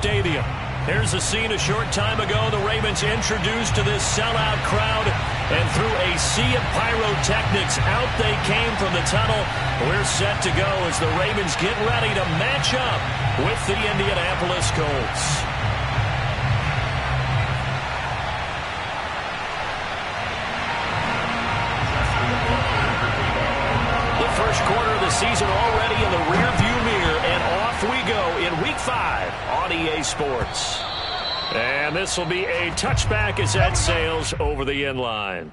stadium. Here's a scene a short time ago. The Ravens introduced to this sellout crowd, and through a sea of pyrotechnics, out they came from the tunnel. We're set to go as the Ravens get ready to match up with the Indianapolis Colts. The first quarter of the season already in the rearview mirror, and off we go in Week 5 on EA Sports. And this will be a touchback as that sails over the end line.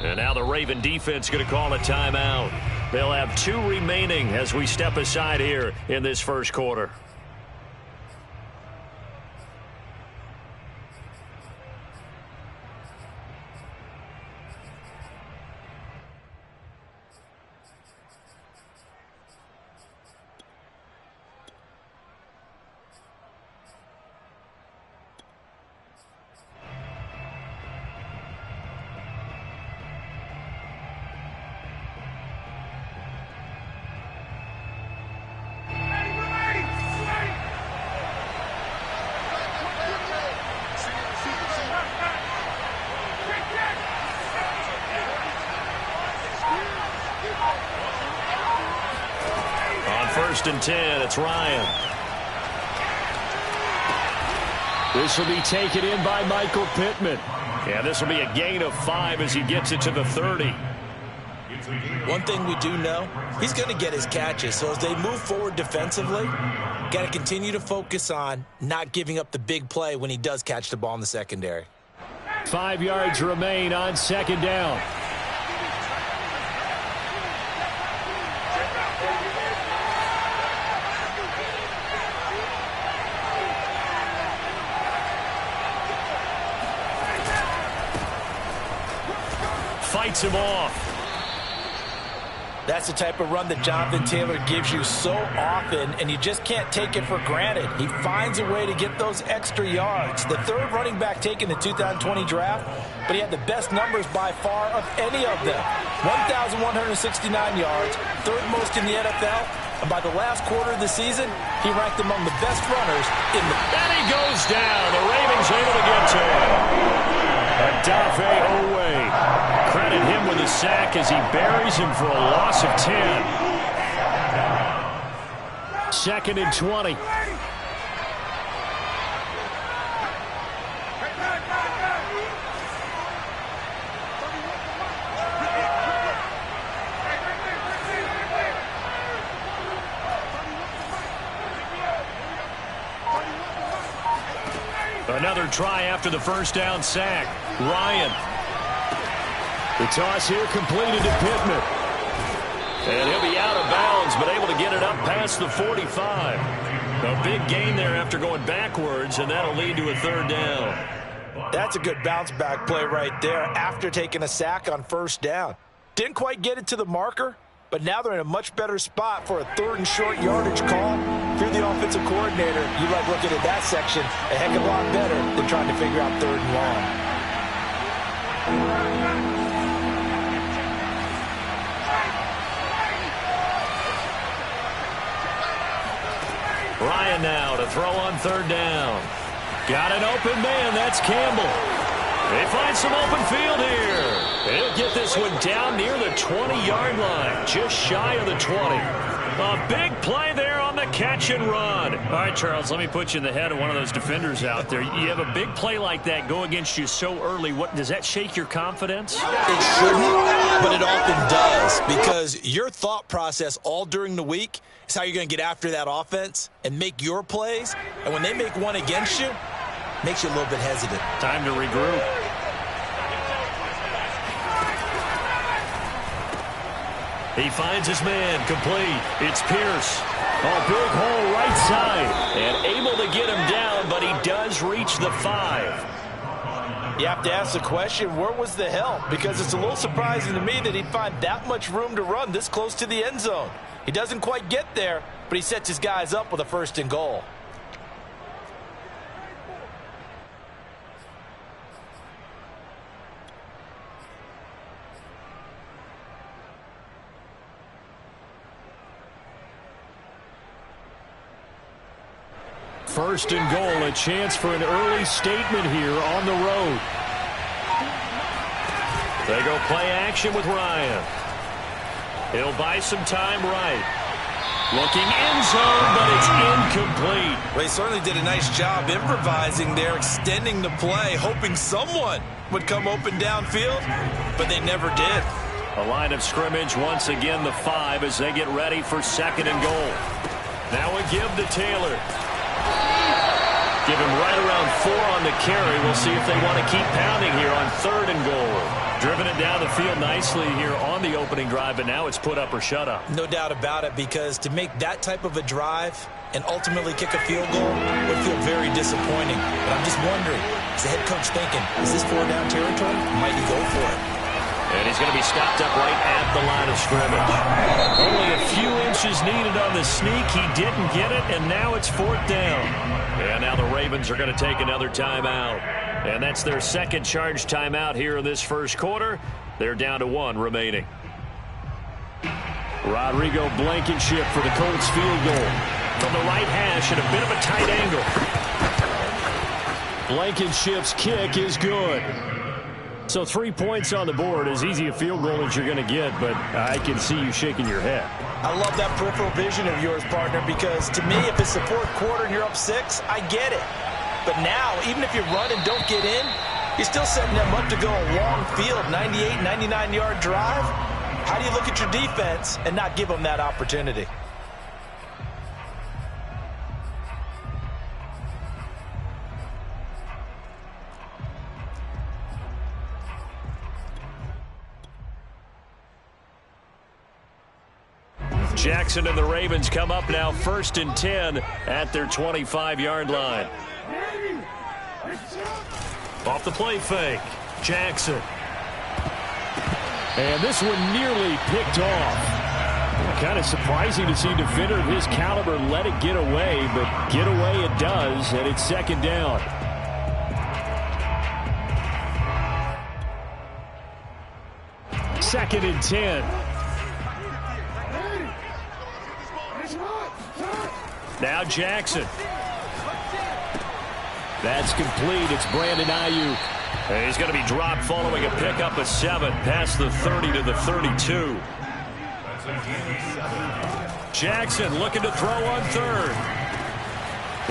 And now the Raven defense going to call a timeout. They'll have 2 remaining as we step aside here in this first quarter. First and 10, it's Ryan. This will be taken in by Michael Pittman. Yeah, this will be a gain of 5 as he gets it to the 30. One thing we do know, he's going to get his catches. So as they move forward defensively, got to continue to focus on not giving up the big play when he does catch the ball in the secondary. 5 yards remain on second down. Fights him off. That's the type of run that Jonathan Taylor gives you so often, and you just can't take it for granted. He finds a way to get those extra yards. The 3rd running back taken in the 2020 draft, but he had the best numbers by far of any of them. 1,169 yards, 3rd most in the NFL, and by the last quarter of the season, he ranked among the best runners in the... And he goes down. The Ravens able to get to him. Adafe Owe. Credit him with a sack as he buries him for a loss of 10. 2nd and 20. Another try after the first down sack. Ryan. The toss here completed to Pittman. And he'll be out of bounds, but able to get it up past the 45. A big gain there after going backwards, and that'll lead to a 3rd down. That's a good bounce-back play right there after taking a sack on 1st down. Didn't quite get it to the marker, but now they're in a much better spot for a 3rd and short yardage call. If you're the offensive coordinator, you like looking at that section a heck of a lot better than trying to figure out 3rd and long. Ryan now to throw on third down. Got an open man. That's Campbell. They find some open field here. He'll get this one down near the 20-yard line, just shy of the 20. A big play there on the catch and run. All right, Charles, let me put you in the head of one of those defenders out there. You have a big play like that go against you so early. What does that shake your confidence? It shouldn't, but it often does, because your thought process all during the week is how you're going to get after that offense and make your plays. And when they make one against you, it makes you a little bit hesitant. Time to regroup. He finds his man complete. It's Pierce. A big hole right side. And able to get him down, but he does reach the 5. You have to ask the question, where was the help? Because it's a little surprising to me that he'd find that much room to run this close to the end zone. He doesn't quite get there, but he sets his guys up with a 1st and goal. First and goal, a chance for an early statement here on the road. They go play action with Ryan. He'll buy some time right. Looking end zone, but it's incomplete. Well, he certainly did a nice job improvising there, extending the play, hoping someone would come open downfield, but they never did. A line of scrimmage once again, the 5, as they get ready for 2nd and goal. Now a give to Taylor. Give him right around 4 on the carry. We'll see if they want to keep pounding here on 3rd and goal. Driven it down the field nicely here on the opening drive, but now it's put up or shut up. No doubt about it, because to make that type of a drive and ultimately kick a field goal would feel very disappointing. But I'm just wondering, is the head coach thinking, is this 4-down territory? Might he go for it? And he's going to be stopped up right at the line of scrimmage. Only a few inches needed on the sneak. He didn't get it, and now it's 4th down. And now the Ravens are going to take another timeout. And that's their 2nd charge timeout here in this 1st quarter. They're down to 1 remaining. Rodrigo Blankenship for the Colts field goal. From the right hash and a bit of a tight angle. Blankenship's kick is good. So 3 points on the board, as easy a field goal as you're going to get, but I can see you shaking your head. I love that peripheral vision of yours, partner, because to me, if it's the 4th quarter and you're up 6, I get it. But now, even if you run and don't get in, you're still setting them up to go a long field, 98, 99-yard drive. How do you look at your defense and not give them that opportunity? Jackson and the Ravens come up now 1st and 10 at their 25-yard line. Off the play fake, Jackson. And this one nearly picked off. Kind of surprising to see a defender of his caliber let it get away, but get away it does, and it's 2nd down. Second and 10. Now Jackson. That's complete. It's Brandon Ayuk. And he's going to be dropped following a pickup of 7 past the 30 to the 32. Jackson looking to throw on 3rd.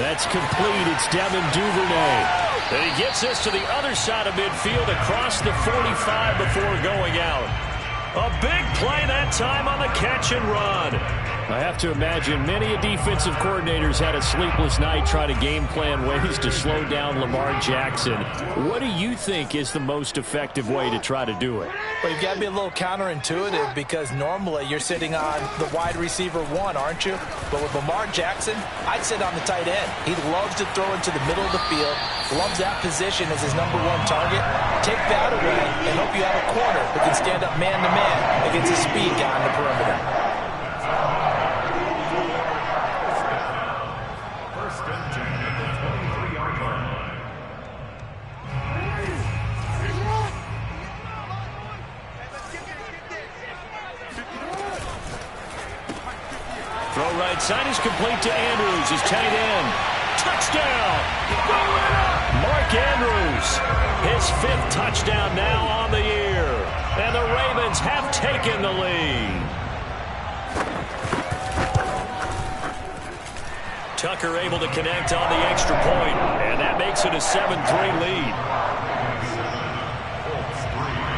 That's complete. It's Devin Duvernay. And he gets this to the other side of midfield across the 45 before going out. A big play that time on the catch and run. I have to imagine many defensive coordinators had a sleepless night trying to game plan ways to slow down Lamar Jackson. What do you think is the most effective way to try to do it? Well, you've got to be a little counterintuitive, because normally you're sitting on the wide receiver 1, aren't you? But with Lamar Jackson, I'd sit on the tight end. He loves to throw into the middle of the field, loves that position as his #1 target. Take that away and hope you have a corner who can stand up man-to-man against a speed guy on the perimeter. right side is complete to Andrews, his tight end. Touchdown! Mark Andrews, his 5th touchdown now on the year. And the Ravens have taken the lead. Tucker able to connect on the extra point, and that makes it a 7-3 lead.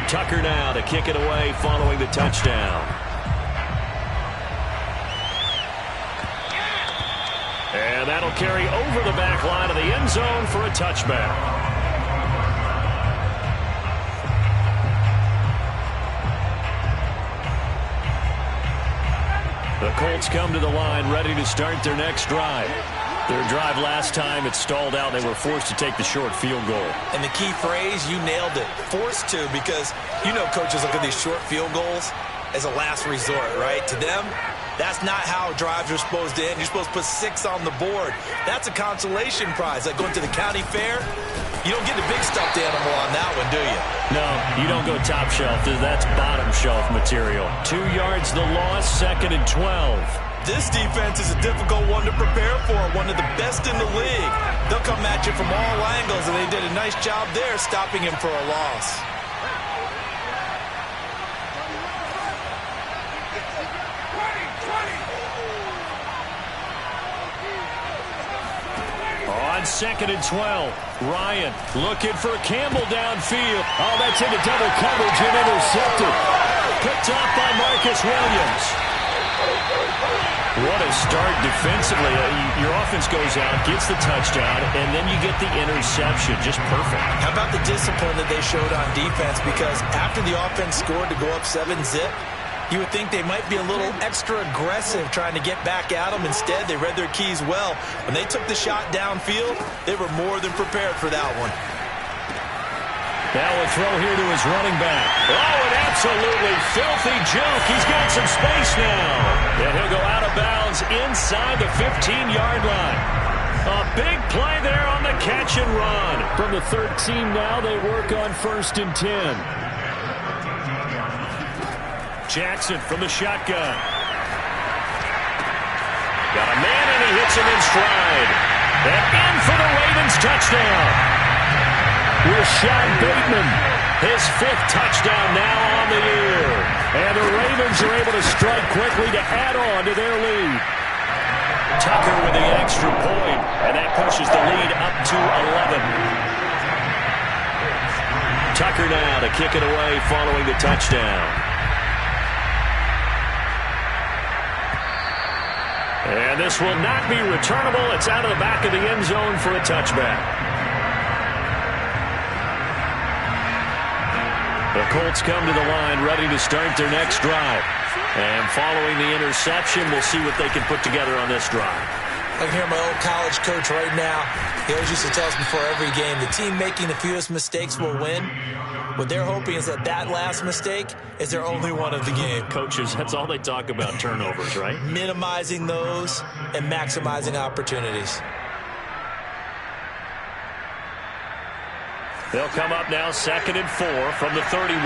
Tucker now to kick it away following the touchdown. And that'll carry over the back line of the end zone for a touchback. The Colts come to the line ready to start their next drive. Their drive last time, it stalled out. They were forced to take the short field goal. And the key phrase, you nailed it, forced to, because you know coaches look at these short field goals as a last resort, right? To them, that's not how drives are supposed to end. You're supposed to put 6 on the board. That's a consolation prize. Like going to the county fair, you don't get the big stuffed animal on that one, do you? No, you don't go top shelf. That's bottom shelf material. 2 yards the loss, 2nd and 12. This defense is a difficult one to prepare for, one of the best in the league. They'll come at you from all angles, and they did a nice job there stopping him for a loss. On 2nd and 12, Ryan looking for Campbell downfield. Oh, that's into double coverage and intercepted. Picked off by Marcus Williams. What a start defensively. Your offense goes out, gets the touchdown, and then you get the interception. Just perfect. How about the discipline that they showed on defense? Because after the offense scored to go up 7-zip, you would think they might be a little extra aggressive trying to get back at them. Instead, they read their keys well. When they took the shot downfield, they were more than prepared for that one. Now a throw here to his running back. Oh, an absolutely filthy juke. He's got some space now. And he'll go out of bounds inside the 15-yard line. A big play there on the catch and run. From the 13 now, they work on 1st and 10. Jackson from the shotgun. Got a man, and he hits him in stride. And in for the Ravens touchdown. Rashad Bateman, his 5th touchdown now on the year. And the Ravens are able to strike quickly to add on to their lead. Tucker with the extra point, and that pushes the lead up to 11. Tucker now to kick it away following the touchdown. And this will not be returnable. It's out of the back of the end zone for a touchback. The Colts come to the line ready to start their next drive. And following the interception, we'll see what they can put together on this drive. I can hear my old college coach right now. He always used to tell us before every game, the team making the fewest mistakes will win. What they're hoping is that that last mistake is their only one of the game. Coaches, that's all they talk about, turnovers, right? Minimizing those and maximizing opportunities. They'll come up now 2nd and 4 from the 31.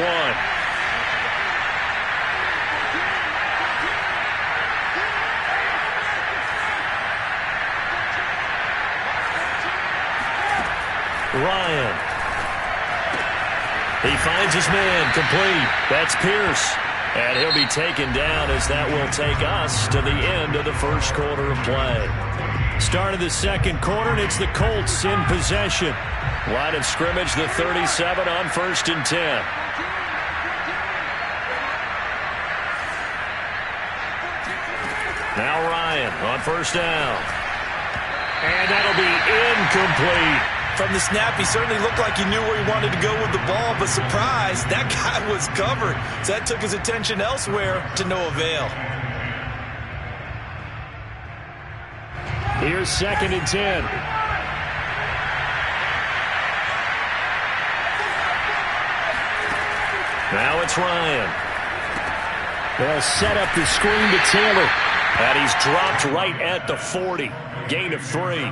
Ryan. He finds his man complete. That's Pierce. And he'll be taken down as that will take us to the end of the first quarter of play. Start of the second quarter, and it's the Colts in possession. Line of scrimmage, the 37 on 1st and 10. Now Ryan on 1st down. And that'll be incomplete. From the snap, he certainly looked like he knew where he wanted to go with the ball, but surprise, that guy was covered. So that took his attention elsewhere to no avail. Here's 2nd and 10. Now it's Ryan. They'll set up the screen to Taylor. And he's dropped right at the 40. Gain of 3.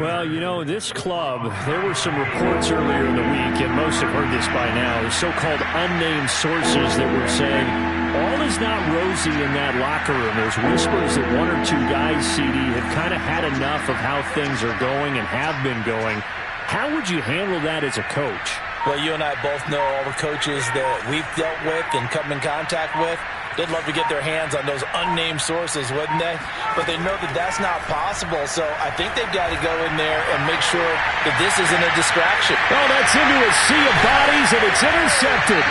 Well, you know, this club, there were some reports earlier in the week, and most have heard this by now, the so-called unnamed sources that were saying all is not rosy in that locker room. There's whispers that one or two guys, CD, have kind of had enough of how things are going and have been going. How would you handle that as a coach? Well, you and I both know all the coaches that we've dealt with and come in contact with. They'd love to get their hands on those unnamed sources, wouldn't they? But they know that that's not possible, so I think they've got to go in there and make sure that this isn't a distraction. Oh, that's into a sea of bodies, and it's intercepted.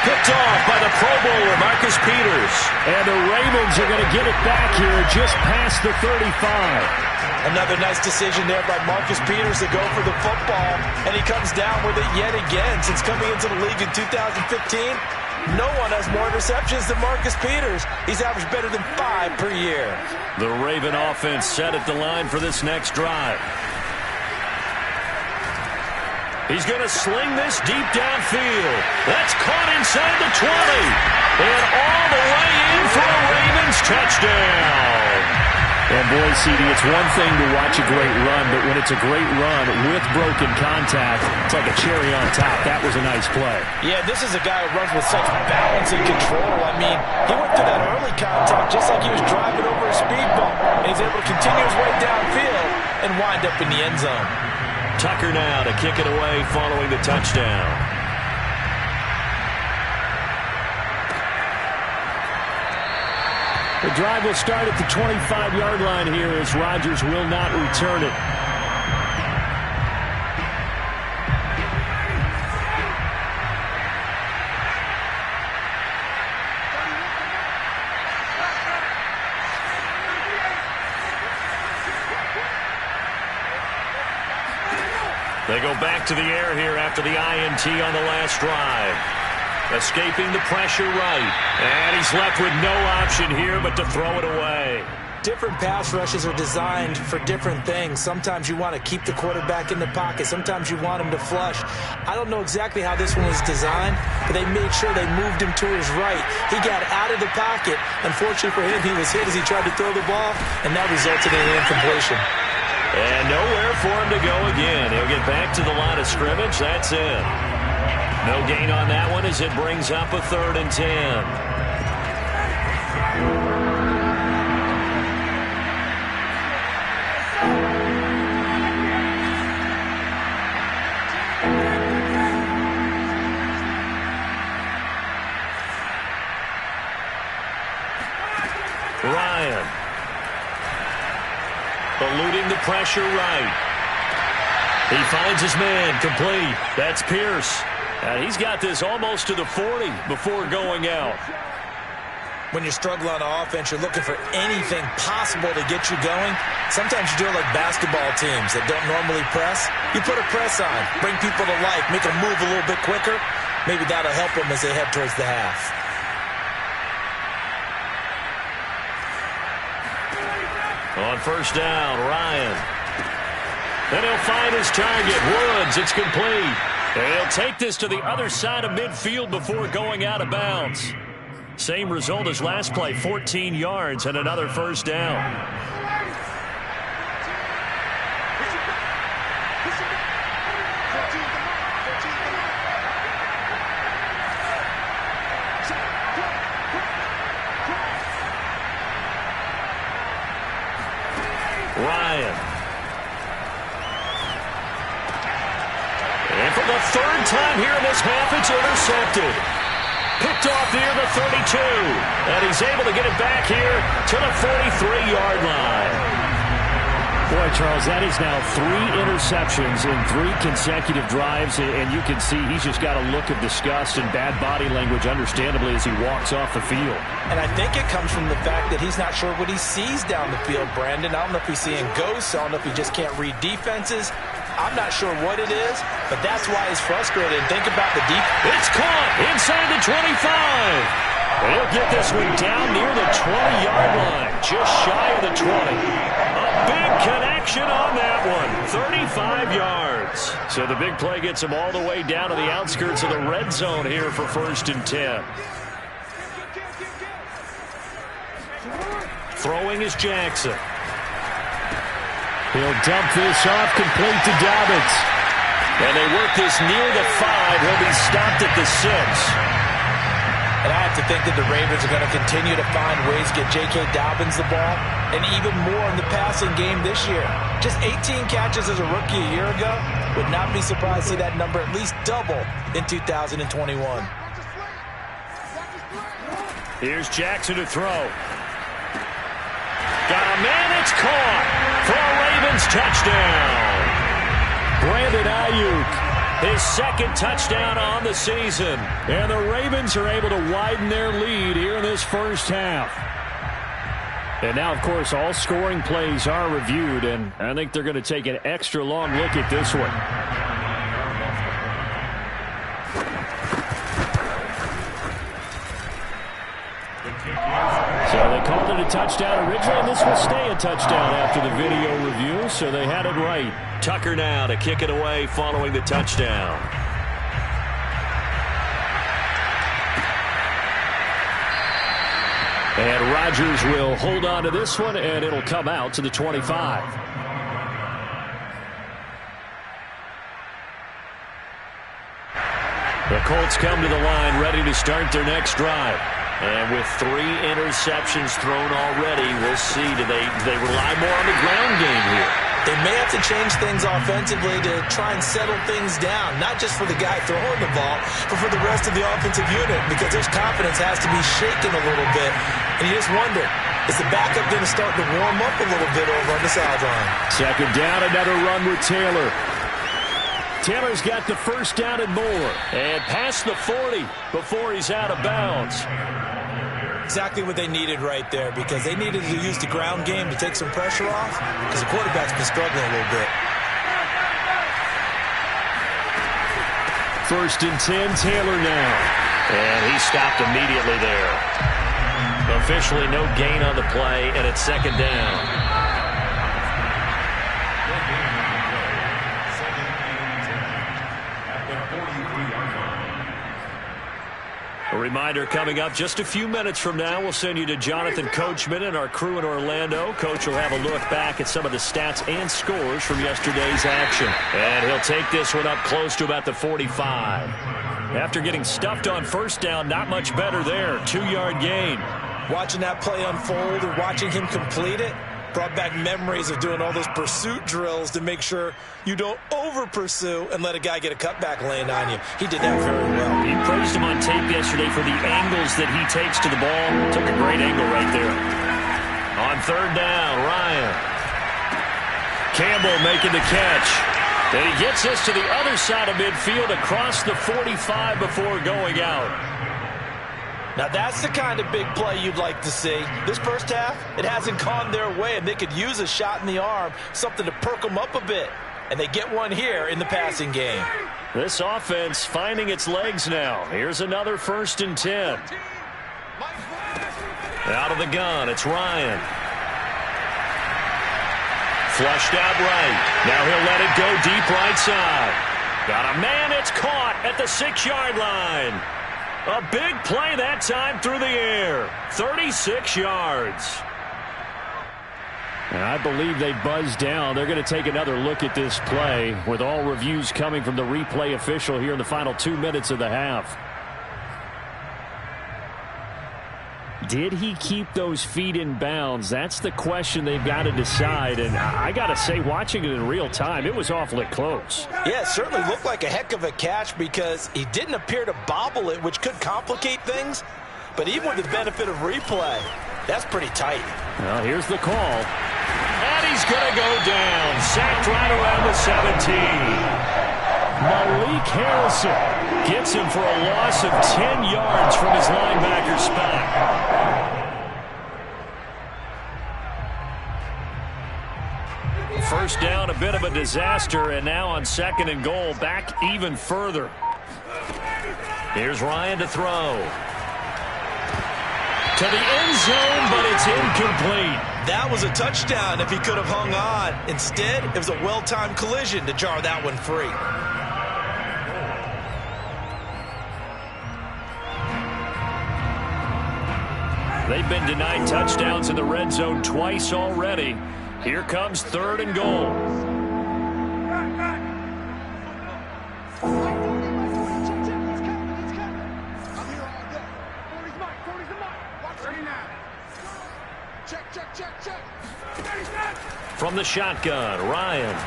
Picked off by the Pro Bowler, Marcus Peters. And the Ravens are going to get it back here just past the 35. Another nice decision there by Marcus Peters to go for the football, and he comes down with it yet again. Since coming into the league in 2015, no one has more interceptions than Marcus Peters. He's averaged better than 5 per year. The Raven offense set at the line for this next drive. He's going to sling this deep downfield. That's caught inside the 20. And all the way in for a Ravens touchdown. And boy, CD, it's one thing to watch a great run, but when it's a great run with broken contact, it's like a cherry on top. That was a nice play. Yeah, this is a guy who runs with such balance and control. I mean, he went through that early contact just like he was driving over a speed bump. And he's able to continue his way downfield and wind up in the end zone. Tucker now to kick it away following the touchdown. The drive will start at the 25-yard line here as Rodgers will not return it. They go back to the air here after the INT on the last drive. Escaping the pressure right. And he's left with no option here but to throw it away. Different pass rushes are designed for different things. Sometimes you want to keep the quarterback in the pocket. Sometimes you want him to flush. I don't know exactly how this one was designed, but they made sure they moved him to his right. He got out of the pocket. Unfortunately for him, he was hit as he tried to throw the ball, and that resulted in an incompletion. And nowhere for him to go again. He'll get back to the line of scrimmage. That's it. No gain on that one as it brings up a 3rd and 10. Ryan. Eluding the pressure right. He finds his man complete. That's Pierce. And he's got this almost to the 40 before going out. When you're struggling on offense, you're looking for anything possible to get you going. Sometimes you do it like basketball teams that don't normally press. You put a press on, bring people to life, make them move a little bit quicker. Maybe that'll help them as they head towards the half. On 1st down, Ryan. Then he'll find his target, Woods. It's complete. And he'll take this to the other side of midfield before going out of bounds. Same result as last play, 14 yards and another 1st down. Ryan. And for the 3rd time here in this half, it's intercepted. Picked off near the 32. And he's able to get it back here to the 43-yard line. Boy, Charles, that is now 3 interceptions in 3 consecutive drives, and you can see he's just got a look of disgust and bad body language, understandably, as he walks off the field. And I think it comes from the fact that he's not sure what he sees down the field, Brandon. I don't know if he's seeing ghosts. I don't know if he just can't read defenses. I'm not sure what it is, but that's why he's frustrated. And think about the deep. It's caught inside the 25. And he'll get this one down near the 20-yard line, just shy of the 20. A big connection on that one, 35 yards. So the big play gets him all the way down to the outskirts of the red zone here for 1st and 10. Throwing is Jackson. He'll dump this off, complete to Dobbins. And they work this near the 5. He'll be stopped at the 6. And I have to think that the Ravens are going to continue to find ways to get J.K. Dobbins the ball, and even more in the passing game this year. Just 18 catches as a rookie a year ago. Would not be surprised to see that number at least double in 2021. Here's Jackson to throw. Got a man, it's caught for a Ravens touchdown. Brandon Ayuk, his second touchdown on the season. And the Ravens are able to widen their lead here in this first half. And now, of course, all scoring plays are reviewed, and I think they're going to take an extra long look at this one. So they called it a touchdown originally, and this will stay a touchdown after the video review, so they had it right. Tucker now to kick it away following the touchdown. And Rodgers will hold on to this one, and it'll come out to the 25. The Colts come to the line ready to start their next drive. And with 3 interceptions thrown already, we'll see. Do they rely more on the ground game here? They may have to change things offensively to try and settle things down, not just for the guy throwing the ball, but for the rest of the offensive unit, because their confidence has to be shaken a little bit. And you just wonder, is the backup going to start to warm up a little bit over on the sideline? Second down, another run with Taylor. Taylor's got the first down and more. And past the 40 before he's out of bounds. Exactly what they needed right there, because they needed to use the ground game to take some pressure off, because the quarterback's been struggling a little bit. First and 10, Taylor now. And he stopped immediately there. Officially no gain on the play, and it's second down. A reminder coming up just a few minutes from now, we'll send you to Jonathan Coachman and our crew in Orlando. Coach will have a look back at some of the stats and scores from yesterday's action. And he'll take this one up close to about the 45. After getting stuffed on first down, not much better there. 2-yard gain. Watching that play unfold and watching him complete it brought back memories of doing all those pursuit drills to make sure you don't over-pursue and let a guy get a cutback land on you. He did that very well. He praised him on tape yesterday for the angles that he takes to the ball. Took a great angle right there. On third down, Ryan. Campbell making the catch. And he gets us to the other side of midfield across the 45 before going out. Now that's the kind of big play you'd like to see. This first half, it hasn't gone their way, and they could use a shot in the arm, something to perk them up a bit. And they get one here in the passing game. This offense finding its legs now. Here's another first and 10. Out of the gun, it's Ryan. Flushed out right. Now he'll let it go deep right side. Got a man, it's caught at the 6-yard line. A big play that time through the air. 36 yards. And I believe they buzzed down. They're going to take another look at this play with all reviews coming from the replay official here in the final 2 minutes of the half. Did he keep those feet in bounds? That's the question they've got to decide. And I got to say, watching it in real time, it was awfully close. Yeah, it certainly looked like a heck of a catch because he didn't appear to bobble it, which could complicate things. But even with the benefit of replay, that's pretty tight. Well, here's the call. And he's going to go down. Sacked right around the 17. Malik Harrison gets him for a loss of 10 yards from his linebacker spot. First down, a bit of a disaster, and now on second and goal, back even further. Here's Ryan to throw. To the end zone, but it's incomplete. That was a touchdown if he could have hung on. Instead, it was a well-timed collision to jar that one free. They've been denied touchdowns in the red zone twice already. Here comes 3rd and goal. From the shotgun, Ryan.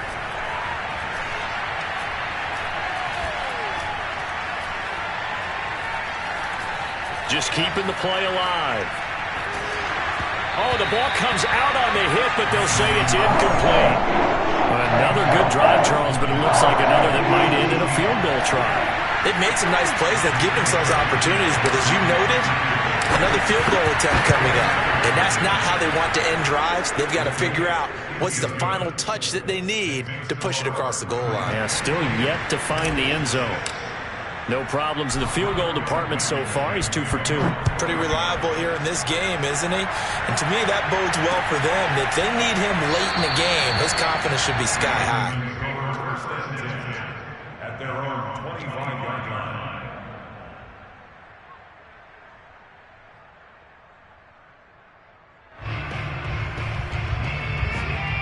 Just keeping the play alive. Oh, the ball comes out on the hit, but they'll say it's incomplete. Another good drive, Charles, but it looks like another that might end in a field goal try. They've made some nice plays that give themselves opportunities, but as you noted, another field goal attempt coming up. And that's not how they want to end drives. They've got to figure out what's the final touch that they need to push it across the goal line. Yeah, still yet to find the end zone. No problems in the field goal department so far. He's 2 for 2. Pretty reliable here in this game, isn't he? And to me, that bodes well for them. If they need him late in the game, his confidence should be sky high. At their own 25-yard line.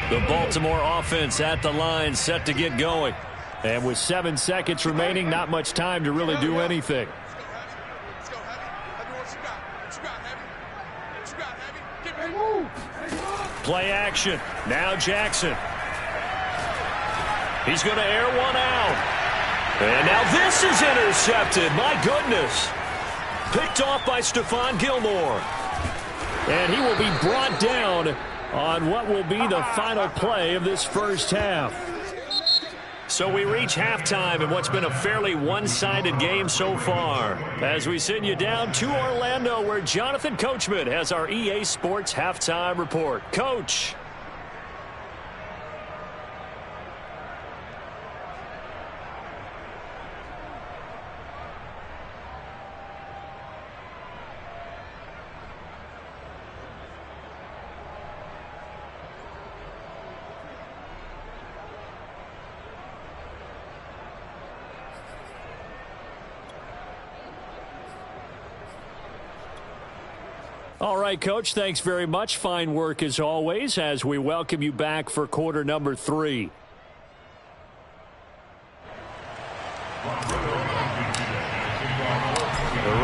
The Baltimore offense at the line, set to get going. And with 7 seconds remaining, not much time to really do anything. Play action. Now Jackson. He's going to air one out. And now this is intercepted. My goodness. Picked off by Stephon Gilmore. And he will be brought down on what will be the final play of this first half. So we reach halftime in what's been a fairly one-sided game so far. As we send you down to Orlando, where Jonathan Coachman has our EA Sports Halftime Report. Coach. All right, Coach, thanks very much. Fine work as always as we welcome you back for quarter number 3. The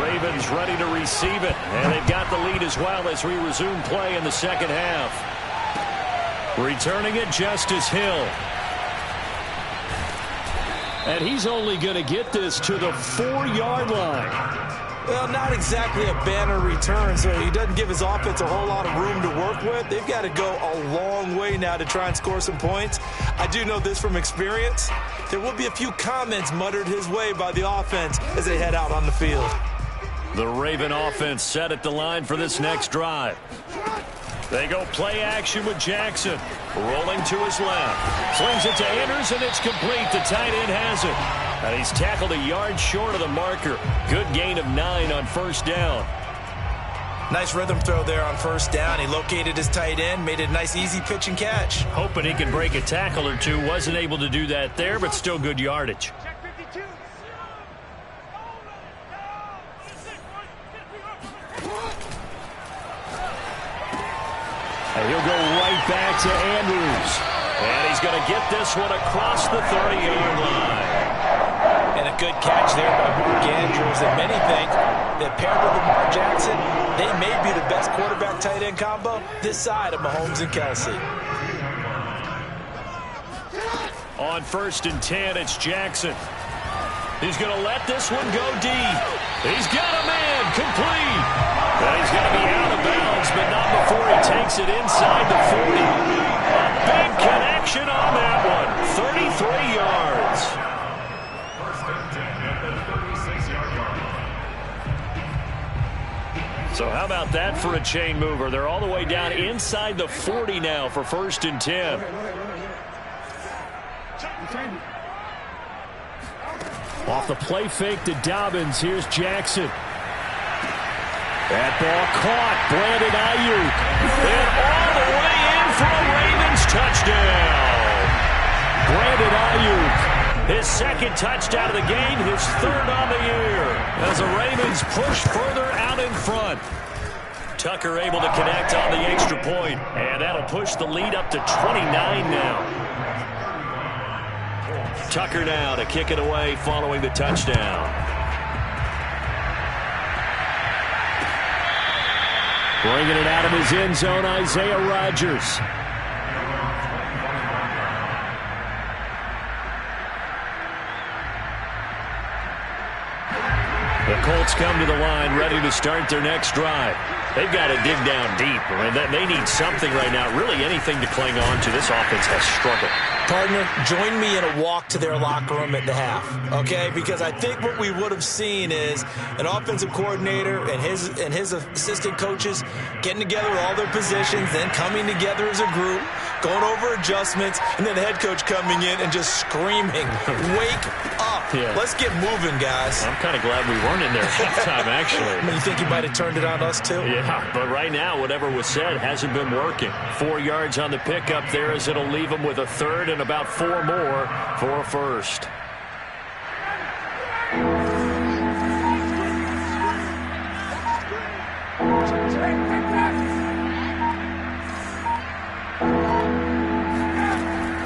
Ravens ready to receive it, and they've got the lead as well as we resume play in the second half. Returning it, Justice Hill. And he's only going to get this to the 4-yard line. Well, not exactly a banner return, so he doesn't give his offense a whole lot of room to work with. They've got to go a long way now to try and score some points. I do know this from experience. There will be a few comments muttered his way by the offense as they head out on the field. The Raven offense set at the line for this next drive. They go play action with Jackson. Rolling to his left. Slings it to Anders, and it's complete. The tight end has it. And he's tackled a yard short of the marker. Good gain of 9 on first down. Nice rhythm throw there on first down. He located his tight end, made it a nice easy pitch and catch. Hoping he can break a tackle or two. Wasn't able to do that there, but still good yardage. And he'll go right back to Andrews. And he's going to get this one across the 30-yard line. And a good catch there by Mark Andrews. And many think that paired with Lamar Jackson, they may be the best quarterback-tight end combo this side of Mahomes and Kelsey. On 1st and 10, it's Jackson. He's going to let this one go deep. He's got a man complete. And he's going to be out of bounds, but not before he takes it inside the 40. A big connection on that one. 33 yards. So how about that for a chain mover? They're all the way down inside the 40 now for 1st and 10. Off the play fake to Dobbins. Here's Jackson. That ball caught. Brandon Ayuk. And all the way in for a Ravens touchdown. Brandon Ayuk. His 2nd touchdown of the game. His 3rd on the year. As the Ravens push further out in front. Tucker able to connect on the extra point, and that'll push the lead up to 29 now. Tucker now to kick it away following the touchdown. Bringing it out of his end zone, Isaiah Rodgers. The Colts come to the line ready to start their next drive. They've got to dig down deep. I mean, they need something right now, really anything to cling on to. This offense has struggled. Partner, join me in a walk to their locker room at the half, okay? Because I think what we would have seen is an offensive coordinator and his assistant coaches getting together all their positions, then coming together as a group, going over adjustments, and then the head coach coming in and just screaming, wake up. Yeah. Let's get moving, guys. I'm kind of glad we weren't in there at halftime, actually. I mean, you think he might have turned it on us, too? Yeah, but right now, whatever was said hasn't been working. 4 yards on the pickup there as it'll leave them with a third and about 4 more for a first.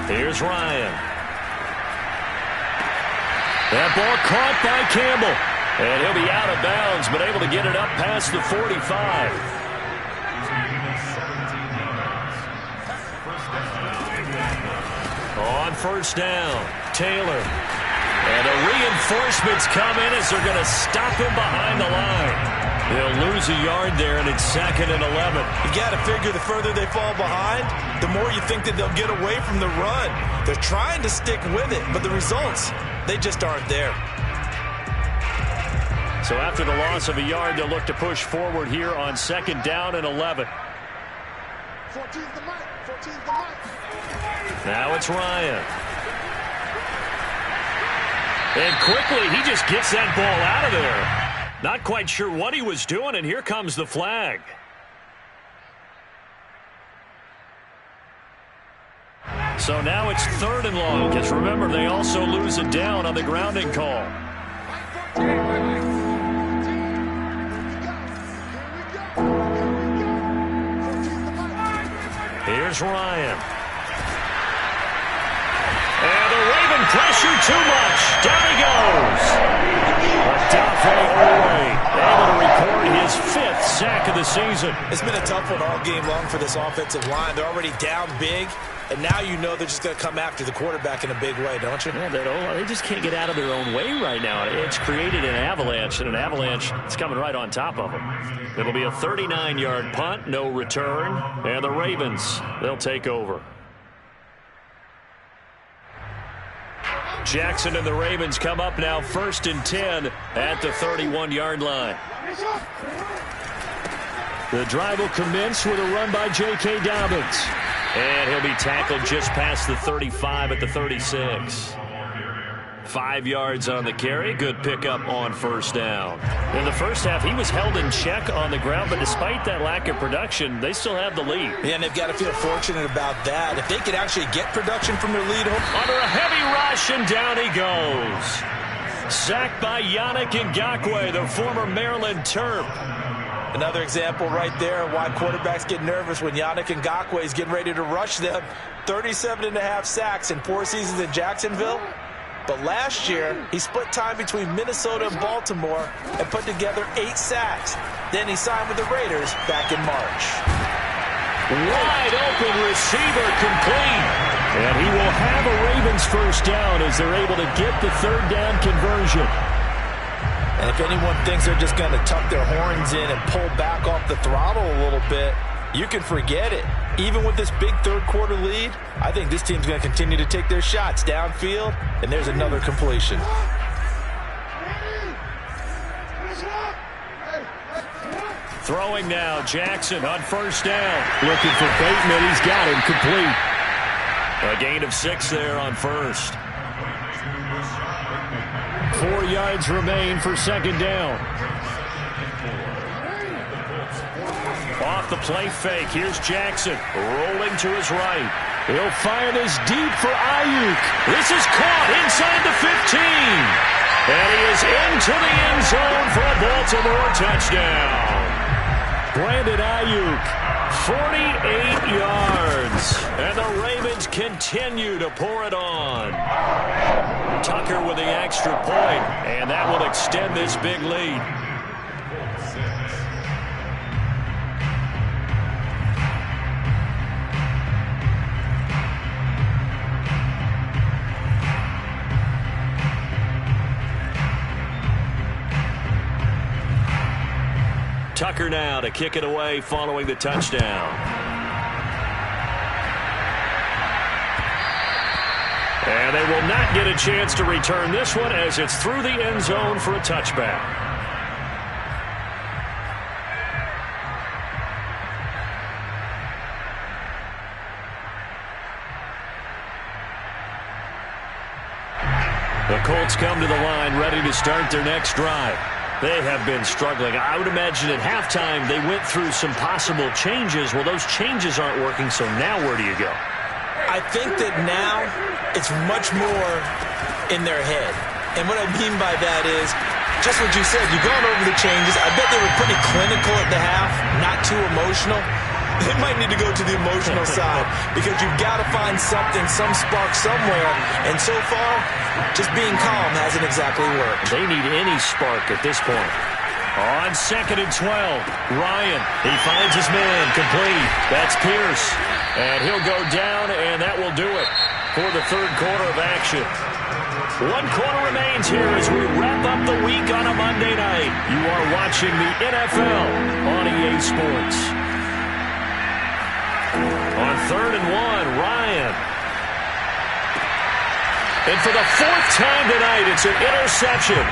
Here's Ryan. That ball caught by Campbell. And he'll be out of bounds, but able to get it up past the 45. On first down, Taylor. And the reinforcements come in as they're going to stop him behind the line. They'll lose a yard there, and it's 2nd and 11. You got to figure the further they fall behind, the more you think that they'll get away from the run. They're trying to stick with it, but the results, they just aren't there. So after the loss of a yard, they'll look to push forward here on 2nd down and 11. 14's the mic. 14's the mic. Now it's Ryan. And quickly, he just gets that ball out of there. Not quite sure what he was doing, and here comes the flag. So now it's 3rd and long, because remember, they also lose it down on the grounding call. Here's Ryan. And the Raven pressure too much. Down he goes. Able to record his 5th sack of the season. It's been a tough one all game long for this offensive line. They're already down big, and now you know they're just going to come after the quarterback in a big way, don't you? Yeah, they just can't get out of their own way right now. It's created an avalanche, and an avalanche is coming right on top of them. It'll be a 39-yard punt, no return, and the Ravens, they'll take over. Jackson and the Ravens come up now 1st and 10 at the 31-yard line. The drive will commence with a run by J.K. Dobbins. And he'll be tackled just past the 35 at the 36. 5 yards on the carry. Good pickup on first down. In the first half, he was held in check on the ground, but despite that lack of production, they still have the lead. Yeah, and they've got to feel fortunate about that. If they could actually get production from their lead. Under a heavy rush, and down he goes. Sacked by Yannick Ngakoue, the former Maryland Terp. Another example right there of why quarterbacks get nervous when Yannick Ngakoue is getting ready to rush them. 37.5 sacks in 4 seasons in Jacksonville. But last year, he split time between Minnesota and Baltimore and put together 8 sacks. Then he signed with the Raiders back in March. Wide open receiver complete. And he will have a Ravens first down as they're able to get the 3rd down conversion. And if anyone thinks they're just going to tuck their horns in and pull back off the throttle a little bit, you can forget it. Even with this big 3rd quarter lead, I think this team's going to continue to take their shots downfield, and there's another completion. Throwing now, Jackson on first down. Looking for Bateman. He's got him complete. A gain of 6 there on first. 4 yards remain for 2nd down. Off the play fake. Here's Jackson rolling to his right. He'll fire this deep for Ayuk. This is caught inside the 15. And he is into the end zone for a Baltimore touchdown. Brandon Ayuk, 48 yards. And the Ravens continue to pour it on. Tucker with the extra point, and that will extend this big lead. Tucker now to kick it away following the touchdown. And they will not get a chance to return this one as it's through the end zone for a touchback. The Colts come to the line ready to start their next drive. They have been struggling. I would imagine at halftime they went through some possible changes. Well, those changes aren't working, so now where do you go? I think that now it's much more in their head. And what I mean by that is just what you said. You've gone over the changes. I bet they were pretty clinical at the half, not too emotional. They might need to go to the emotional side because you've got to find something, some spark somewhere. And so far, just being calm hasn't exactly worked. They need any spark at this point. On 2nd and 12, Ryan, he finds his man complete. That's Pierce. And he'll go down, and that will do it for the third quarter of action. 1 quarter remains here as we wrap up the week on a Monday night. You are watching the NFL on EA Sports. On 3rd and 1, Ryan. And for the 4th time tonight, it's an interception.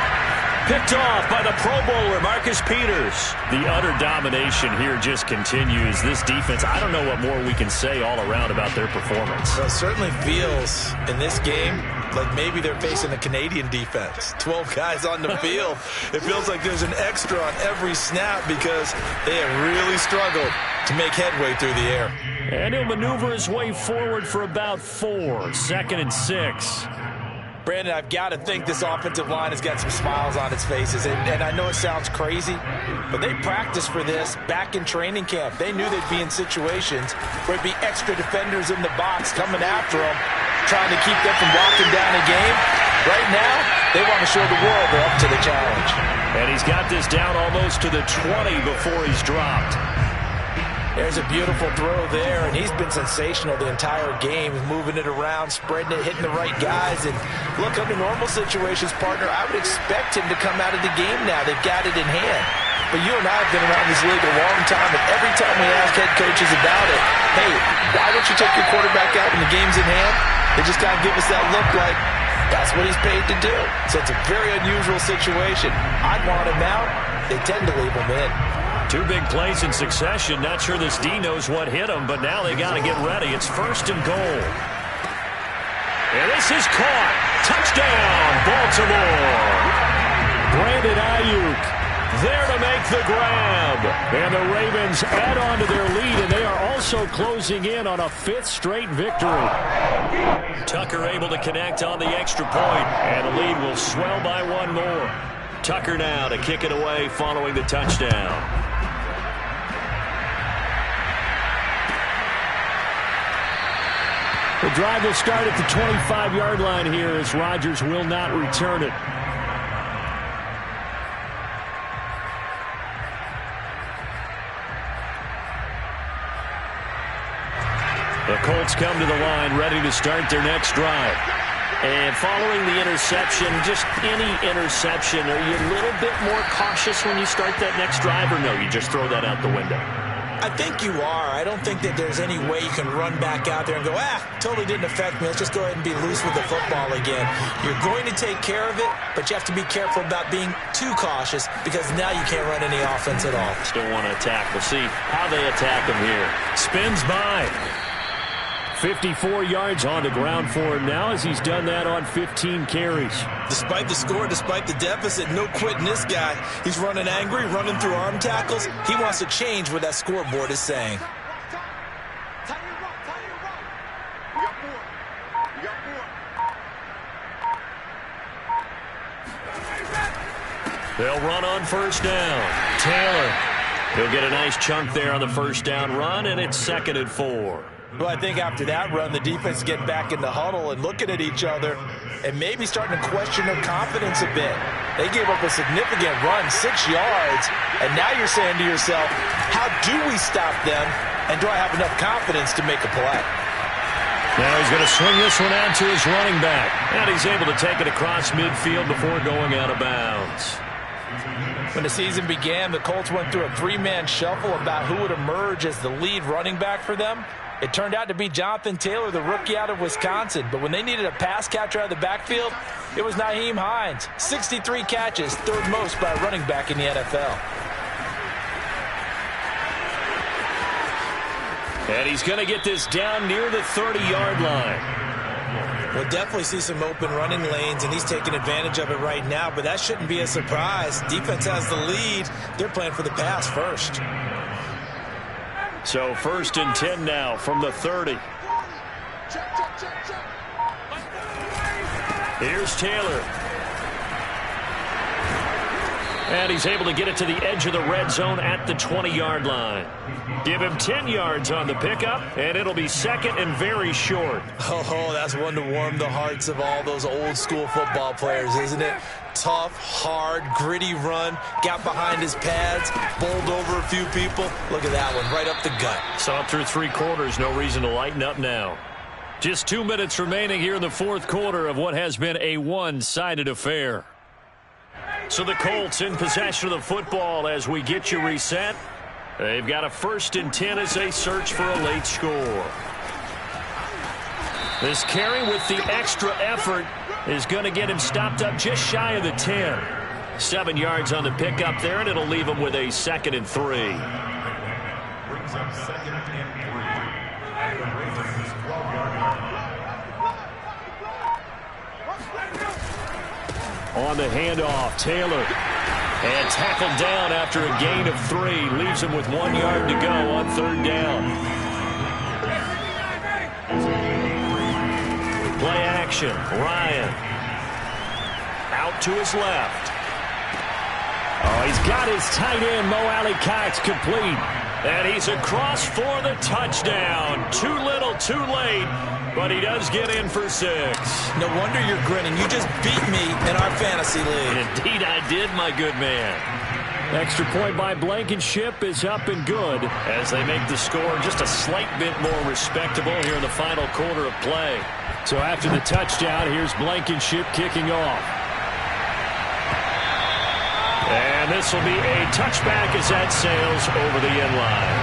Picked off by the Pro Bowler, Marcus Peters. The utter domination here just continues. This defense, I don't know what more we can say all around about their performance. Well, it certainly feels in this game like maybe they're facing a Canadian defense. 12 guys on the field. It feels like there's an extra on every snap because they have really struggled to make headway through the air. And he'll maneuver his way forward for about 4. 2nd and 6. Brandon, I've got to think this offensive line has got some smiles on its faces. And I know it sounds crazy, but they practiced for this back in training camp. They knew they'd be in situations where it'd be extra defenders in the box coming after them, trying to keep them from locking down a game. Right now, they want to show the world they're up to the challenge. And he's got this down almost to the 20 before he's dropped. There's a beautiful throw there, and he's been sensational the entire game, moving it around, spreading it, hitting the right guys. And look, under normal situations, partner, I would expect him to come out of the game now. They've got it in hand. But you and I have been around this league a long time, and every time we ask head coaches about it, hey, why don't you take your quarterback out when the game's in hand? They just kind of give us that look like that's what he's paid to do. So it's a very unusual situation. I'd want him out. They tend to leave him in. 2 big plays in succession. Not sure this D knows what hit him, but now they got to get ready. It's 1st and goal. And this is caught. Touchdown, Baltimore. Brandon Ayuk there to make the grab. And the Ravens add on to their lead, and they are also closing in on a 5th straight victory. Tucker able to connect on the extra point, and the lead will swell by 1 more. Tucker now to kick it away following the touchdown. The drive will start at the 25-yard line here as Rodgers will not return it. The Colts come to the line ready to start their next drive. And following the interception, just any interception, are you a little bit more cautious when you start that next drive, or no, you just throw that out the window? I think you are. I don't think that there's any way you can run back out there and go, totally didn't affect me. Let's just go ahead and be loose with the football again. You're going to take care of it, but you have to be careful about being too cautious because now you can't run any offense at all. Still want to attack. We'll see how they attack him here. Spins by. 54 yards on the ground for him now as he's done that on 15 carries. Despite the score, despite the deficit, no quitting this guy. He's running angry, running through arm tackles. He wants to change what that scoreboard is saying. They'll run on 1st down. Taylor He'll get a nice chunk there on the first down run, and it's 2nd and 4. Well, I think after that run, the defense getting back in the huddle and looking at each other and maybe starting to question their confidence a bit. They gave up a significant run, 6 yards, and now you're saying to yourself, how do we stop them, and do I have enough confidence to make a play? Now he's going to swing this one out to his running back, and he's able to take it across midfield before going out of bounds. When the season began, the Colts went through a 3-man shuffle about who would emerge as the lead running back for them. It turned out to be Jonathan Taylor, the rookie out of Wisconsin. But when they needed a pass catcher out of the backfield, it was Nyheim Hines. 63 catches, 3rd most by a running back in the NFL. And he's going to get this down near the 30-yard line. We'll definitely see some open running lanes, and he's taking advantage of it right now. But that shouldn't be a surprise. Defense has the lead. They're playing for the pass first. So 1st and 10 now from the 30. Here's Taylor. And he's able to get it to the edge of the red zone at the 20-yard line. Give him 10 yards on the pickup, and it'll be 2nd and very short. Oh, that's one to warm the hearts of all those old-school football players, isn't it? Tough, hard, gritty run, got behind his pads, bowled over a few people. Look at that one, right up the gut. Saw through 3 quarters, no reason to lighten up now. Just 2 minutes remaining here in the 4th quarter of what has been a one-sided affair. So the Colts in possession of the football as we get you reset. They've got a 1st and 10 as they search for a late score. This carry with the extra effort is going to get him stopped up just shy of the 10. 7 yards on the pickup there, and it'll leave him with a 2nd and 3. Brings up 2nd and 3. At the Ravens' 12-yard line. On the handoff, Taylor. And tackled down after a gain of 3. Leaves him with 1 yard to go on 3rd down. Play action. Ryan. Out to his left. Oh, he's got his tight end, Mo Alley-Cox, complete. And he's across for the touchdown. Too little, too late. But he does get in for 6. No wonder you're grinning. You just beat me in our fantasy league. Indeed I did, my good man. Extra point by Blankenship is up and good. As they make the score just a slight bit more respectable here in the final quarter of play. So after the touchdown, here's Blankenship kicking off. And this will be a touchback as that sails over the end line.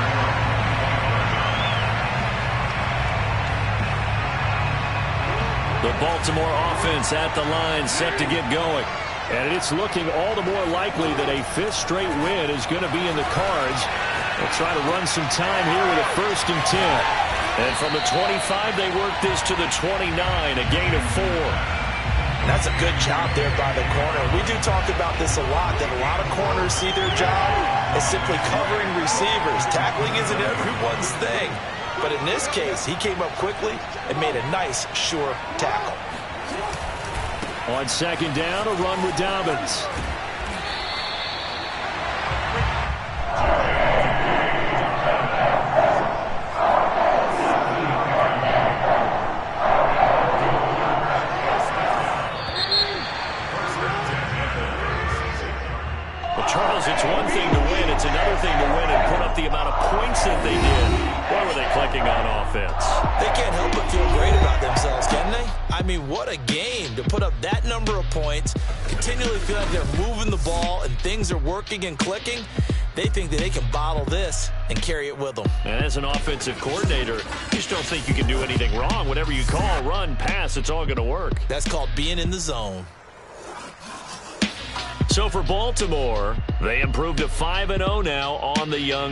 The Baltimore offense at the line set to get going. And it's looking all the more likely that a 5th straight win is going to be in the cards. They'll try to run some time here with a 1st and 10. And from the 25, they work this to the 29, a gain of 4. That's a good job there by the corner. We do talk about this a lot, that a lot of corners see their job as simply covering receivers. Tackling isn't everyone's thing. But in this case, he came up quickly and made a nice, sure tackle. On 2nd down, a run with Dobbins. Charles, it's one thing to win. It's another thing to win and put up the amount of points that they did. What were they clicking on offense? They can't help but feel great about themselves, can they? I mean, what a game to put up that number of points, continually feel like they're moving the ball and things are working and clicking. They think that they can bottle this and carry it with them. And as an offensive coordinator, you just don't think you can do anything wrong. Whatever you call, run, pass, it's all going to work. That's called being in the zone. So for Baltimore, they improved to 5-0 now on the young